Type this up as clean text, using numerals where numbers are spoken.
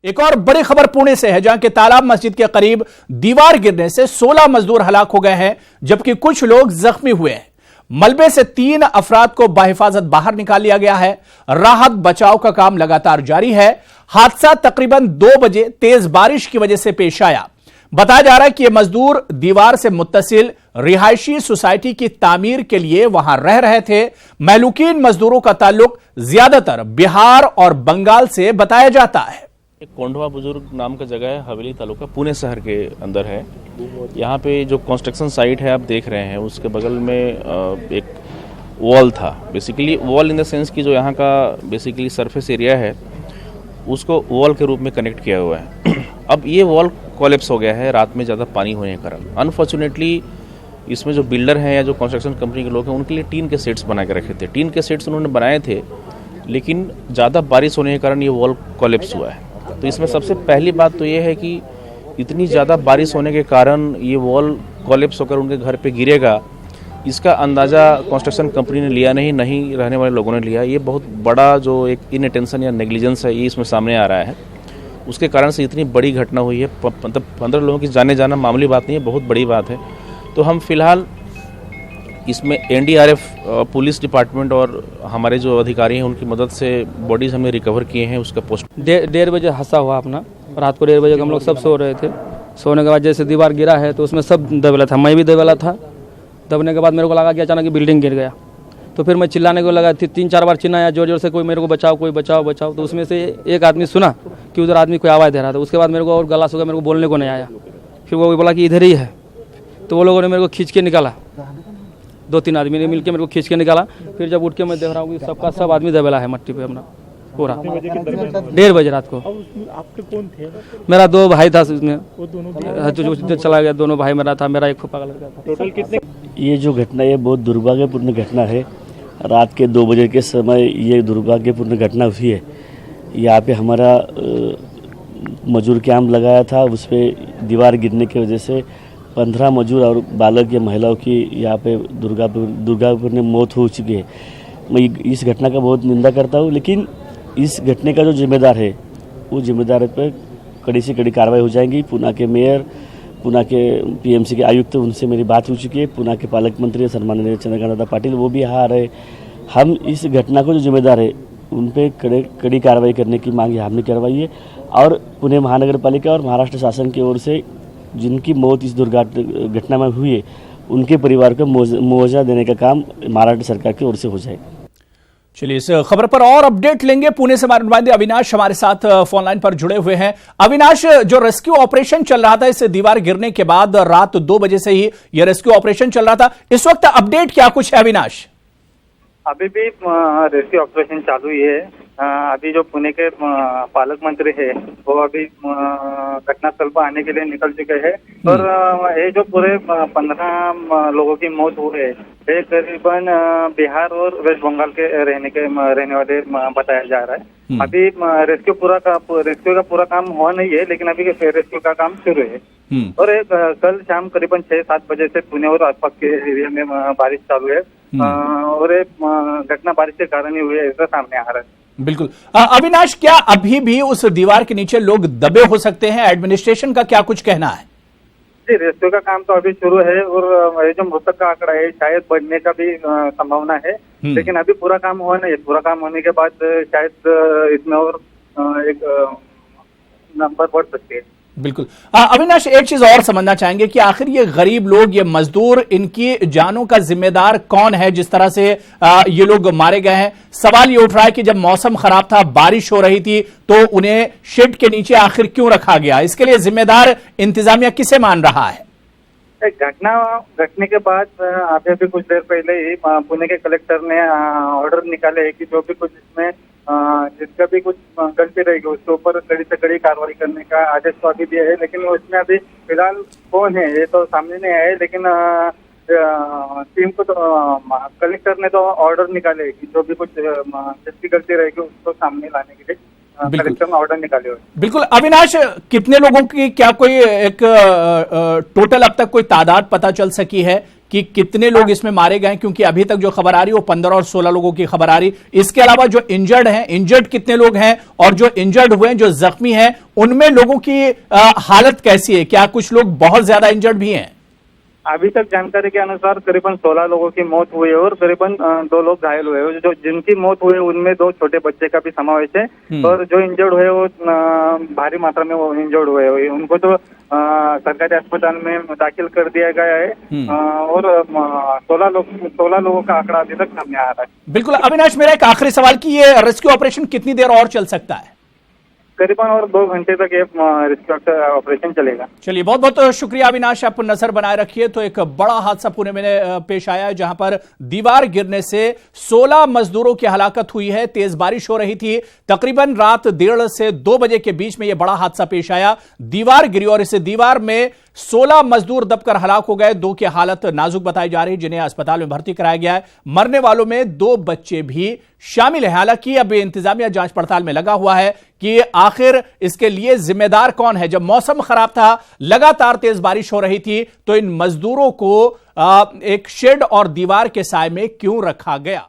एक और बड़ी खबर पुणे से है, जहां के तालाब मस्जिद के करीब दीवार गिरने से 16 मजदूर हलाक हो गए हैं, जबकि कुछ लोग जख्मी हुए हैं। मलबे से 3 अफराद को बाहिफाजत बाहर निकाल लिया गया है। राहत बचाव का काम लगातार जारी है। हादसा तकरीबन 2 बजे तेज बारिश की वजह से पेश आया। बताया जा रहा है कि ये मजदूर दीवार से मुत्तसिल रिहायशी सोसाइटी की तामीर के लिए वहां रह रहे थे। महलूकीन मजदूरों का ताल्लुक ज्यादातर बिहार और बंगाल से बताया जाता है। एक कोंडवा बुजुर्ग नाम का जगह है, हवेली तालुका पुणे शहर के अंदर है। यहाँ पे जो कंस्ट्रक्शन साइट है आप देख रहे हैं, उसके बगल में एक वॉल था। Basically wall in the sense कि जो यहाँ का बेसिकली सरफेस एरिया है उसको वॉल के रूप में कनेक्ट किया हुआ है। अब ये वॉल कोलैप्स हो गया है रात में ज़्यादा पानी होने के कारण। अनफॉर्चुनेटली इसमें जो बिल्डर हैं या जो कंस्ट्रक्शन कंपनी के लोग हैं उनके लिए टीन के सेट्स बना के रखे थे। टीन के सेट्स उन्होंने बनाए थे, लेकिन ज़्यादा बारिश होने के कारण ये वॉल कोलैप्स हुआ है। तो इसमें सबसे पहली बात तो ये है कि इतनी ज़्यादा बारिश होने के कारण ये वॉल कोलैप्स होकर उनके घर पे गिरेगा, इसका अंदाज़ा कंस्ट्रक्शन कंपनी ने लिया नहीं रहने वाले लोगों ने लिया। ये बहुत बड़ा जो एक इनअटेंशन या नेग्लिजेंस है ये इसमें सामने आ रहा है। उसके कारण से इतनी बड़ी घटना हुई है। मतलब 15 लोगों की जाने जाना मामूली बात नहीं है, बहुत बड़ी बात है। तो हम फिलहाल इसमें एनडीआरएफ, पुलिस डिपार्टमेंट और हमारे जो अधिकारी हैं उनकी मदद से बॉडीज हमने रिकवर किए हैं। उसका पोस्ट 1:30 बजे हादसा हुआ अपना। रात को 1:30 बजे हम लोग सब सो रहे थे। सोने के बाद जैसे दीवार गिरा है तो उसमें सब दबेला था, मैं भी दबेला था। दबने के बाद मेरे को लगा कि अचानक बिल्डिंग गिर गया। तो फिर मैं चिल्लाने को लगा, 3-4 बार चिल्लाया जोर जोर से, कोई मेरे को बचाओ, कोई बचाओ बचाओ। तो उसमें से एक आदमी सुना कि उधर आदमी कोई आवाज़ दे रहा था। उसके बाद मेरे को और गला सूखा, मेरे को बोलने को नहीं आया। फिर वो बोला कि इधर ही है। तो वो लोगों ने मेरे को खींच के निकाला, 2-3 आदमी ने मिलकर मेरे को खींच के निकाला। फिर जब उठ के मैं देख रहा हूँ कि सबका सब आदमी दबेला है मट्टी पे अपना पूरा। 1:30 बजे रात को। आपके कौन थे? मेरा 2 भाई था उसमें, वो दोनों जो चला गया। दोनों भाई मेरा था, मेरा एक फूफा का लड़का था। टोटल कितने? ये जो घटना है बहुत दुर्भाग्यपूर्ण घटना है। रात के 2 बजे के समय ये दुर्भाग्यपूर्ण घटना हुई है। यहाँ पे हमारा मजदूर कैंप लगाया था, उस पर दीवार गिरने की वजह से 15 मजदूर और बालक या महिलाओं की यहाँ पे दुर्भाग्यपूर्ण मौत हो चुकी है। मैं इस घटना का बहुत निंदा करता हूँ, लेकिन इस घटने का जो जिम्मेदार है वो जिम्मेदार पर कड़ी से कड़ी कार्रवाई हो जाएगी। पुणे के मेयर, पुणे के पीएमसी के आयुक्त, उनसे मेरी बात हो चुकी है। पुणे के पालक मंत्री सम्माननीय चंद्रकांत पाटिल वो भी यहाँ आ रहे। हम इस घटना को जो जिम्मेदार है उन पर कड़ी कार्रवाई करने की मांग हमने करवाई है। और पुणे महानगर पालिका और महाराष्ट्र शासन की ओर से जिनकी मौत इस दुर्घटना में हुई है उनके परिवार को मुआवजा देने का काम महाराष्ट्र सरकार की ओर से हो जाए। चलिए, इस खबर पर और अपडेट लेंगे। पुणे से हमारे नुमाइंदे अविनाश हमारे साथ फोन लाइन पर जुड़े हुए हैं। अविनाश, जो रेस्क्यू ऑपरेशन चल रहा था इस दीवार गिरने के बाद, रात 2 बजे से ही यह रेस्क्यू ऑपरेशन चल रहा था, इस वक्त अपडेट क्या कुछ है अविनाश? अभी भी रेस्क्यू ऑपरेशन चालू ही है। अभी जो पुणे के पालक मंत्री है वो अभी घटनास्थल पर आने के लिए निकल चुके हैं। और ये जो पूरे 15 लोगों की मौत हुई है ये करीबन बिहार और वेस्ट बंगाल के रहने वाले बताया जा रहा है। अभी रेस्क्यू का पूरा काम हुआ नहीं है, लेकिन अभी रेस्क्यू का काम शुरू है। और कल शाम करीबन 6-7 बजे से पुणे और आसपास के एरिया में बारिश चालू है। और घटना बारिश के कारण ही हुई है, ऐसा सामने आ रहा है। बिल्कुल। अविनाश, क्या अभी भी उस दीवार के नीचे लोग दबे हो सकते हैं? एडमिनिस्ट्रेशन का क्या कुछ कहना है? जी, रेस्क्यू का काम तो अभी शुरू है और ये जो मृतक का आंकड़ा है शायद बढ़ने का भी संभावना है, लेकिन अभी पूरा काम हुआ नहीं है। पूरा काम होने के बाद शायद इसमें और एक नंबर बढ़ सकती है। बिल्कुल। अविनाश, एक चीज और समझना चाहेंगे कि आखिर ये गरीब लोग, ये मजदूर, इनकी जानों का जिम्मेदार कौन है जिस तरह से ये लोग मारे गए हैं? सवाल ये उठ रहा है कि जब मौसम खराब था, बारिश हो रही थी, तो उन्हें शेड के नीचे आखिर क्यों रखा गया? इसके लिए जिम्मेदार इंतजामिया किसे मान रहा है? घटना घटने के बाद अभी कुछ देर पहले ही पुणे के कलेक्टर ने ऑर्डर निकाले है कि जो भी कुछ इसमें जिसका भी कुछ गलती रहेगी उसके ऊपर कड़ी से कड़ी कार्रवाई करने का आदेश तो अभी दिया है। लेकिन उसमें अभी फिलहाल कौन है ये तो सामने नहीं आया, लेकिन टीम को तो कलेक्टर ने तो ऑर्डर निकाले कि जो भी कुछ जिसकी गलती रहेगी उसको सामने लाने के लिए कलेक्टर ने ऑर्डर निकाले हुए। बिल्कुल अविनाश, कितने लोगों की क्या कोई एक टोटल अब तक कोई तादाद पता चल सकी है कि कितने लोग इसमें मारे गए? क्योंकि अभी तक जो खबर आ रही है वो 15 और 16 लोगों की खबर आ रही। इसके अलावा जो इंजर्ड हैं, इंजर्ड कितने लोग हैं? और जो इंजर्ड हुए हैं, जो जख्मी हैं, उनमें लोगों की हालत कैसी है? क्या कुछ लोग बहुत ज्यादा इंजर्ड भी हैं? अभी तक जानकारी के अनुसार करीबन 16 लोगों की मौत हुई है और करीबन 2 लोग घायल हुए हैं। जो जिनकी मौत हुई है उनमें 2 छोटे बच्चे का भी समावेश है और जो इंजर्ड हुए वो भारी मात्रा में वो इंजर्ड हुए हैं। उनको तो सरकारी अस्पताल में दाखिल कर दिया गया है और 16 लोगों का आंकड़ा अभी तक सामने आ रहा है। बिल्कुल अविनाश, मेरा एक आखिरी सवाल कि ये रेस्क्यू ऑपरेशन कितनी देर और चल सकता है? करीबन और 2 घंटे तक ये रेस्क्यू ऑपरेशन चलेगा। चलिए, बहुत बहुत शुक्रिया अविनाश, आप नजर बनाए रखिए। तो एक बड़ा हादसा पुणे में पेश आया है जहां पर दीवार गिरने से 16 मजदूरों की हलाकत हुई है। तेज बारिश हो रही थी, तकरीबन रात 1:30 से 2 बजे के बीच में यह बड़ा हादसा पेश आया। दीवार गिरी और इस दीवार में 16 मजदूर दबकर हलाक हो गए। 2 की हालत नाजुक बताई जा रही है, जिन्हें अस्पताल में भर्ती कराया गया है। मरने वालों में 2 बच्चे भी शामिल है। हालांकि अब इंतजामिया जांच पड़ताल में लगा हुआ है कि आखिर इसके लिए जिम्मेदार कौन है। जब मौसम खराब था, लगातार तेज बारिश हो रही थी, तो इन मजदूरों को एक शेड और दीवार के साए में क्यों रखा गया?